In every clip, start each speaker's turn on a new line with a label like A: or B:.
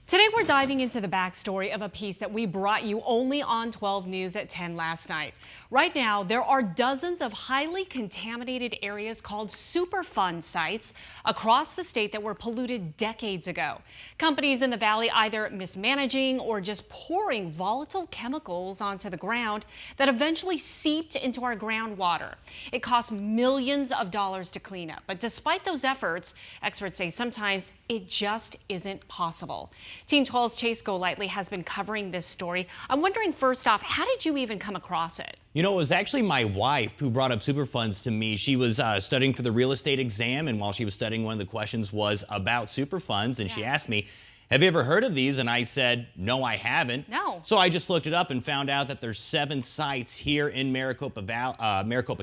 A: Today we're diving into the backstory of a piece that we brought you only on 12 News at 10 last night. Right now, there are dozens of highly contaminated areas called superfund sites across the state that were polluted decades ago. Companies in the valley either mismanaging or just pouring volatile chemicals onto the ground that eventually seeped into our groundwater. It costs millions of dollars to clean up, but despite those efforts, experts say sometimes it just isn't possible. Team 12's Chase Golightly has been covering this story. I'm wondering, first off, how did you even come across it?
B: You know, it was actually my wife who brought up superfunds to me. She was studying for the real estate exam, and while she was studying, one of the questions was about superfunds, and she asked me, have you ever heard of these? And I said, no, I haven't.
A: No.
B: So I just looked it up and found out that there's 7 sites here in Maricopa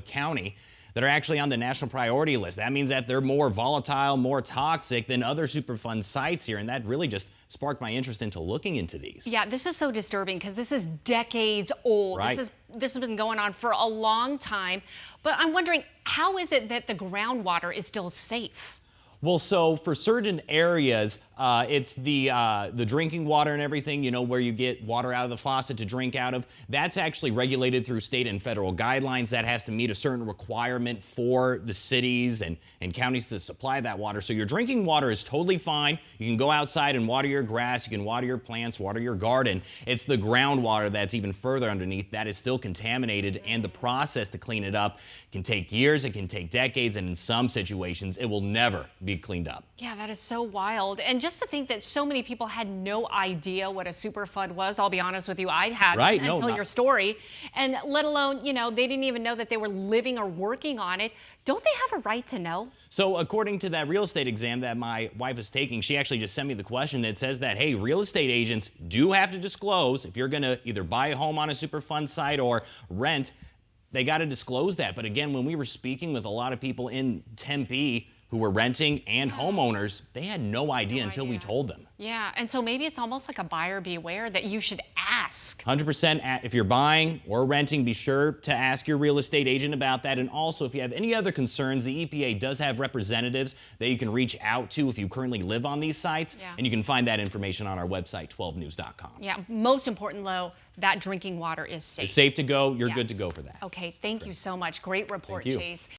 B: County that are actually on the national priority list. That means that they're more volatile, more toxic than other Superfund sites here, and that really just sparked my interest into looking into these.
A: Yeah, this is so disturbing because this is decades old.
B: Right.
A: This has been going on for a long time. But I'm wondering, how is it that the groundwater is still safe?
B: Well, so for certain areas, it's the drinking water and everything, you know, where you get water out of the faucet to drink out of. That's actually regulated through state and federal guidelines. That has to meet a certain requirement for the cities and counties to supply that water. So your drinking water is totally fine. You can go outside and water your grass. You can water your plants, water your garden. It's the groundwater that's even further underneath that is still contaminated, and the process to clean it up can take years, it can take decades, and in some situations, it will never be cleaned up.
A: Yeah, that is so wild. And just to think that so many people had no idea what a superfund was, I'll be honest with you, I hadn't until your story. And let alone, you know, they didn't even know that they were living or working on it. Don't they have a right to know?
B: So according to that real estate exam that my wife is taking, she actually just sent me the question that says that, hey, real estate agents do have to disclose if you're going to either buy a home on a Superfund site or rent, they got to disclose that. But again, when we were speaking with a lot of people in Tempe who were renting and homeowners, they had no idea until we told them.
A: Yeah, and so maybe it's almost like a buyer beware that you should ask.
B: 100%. If you're buying or renting, be sure to ask your real estate agent about that. And also, if you have any other concerns, the EPA does have representatives that you can reach out to if you currently live on these sites.
A: Yeah.
B: And you can find that information on our website, 12news.com.
A: Yeah, most important, though, that drinking water is safe.
B: It's safe to go. You're good to go for that.
A: Okay, thank you so much. Great report, Chase.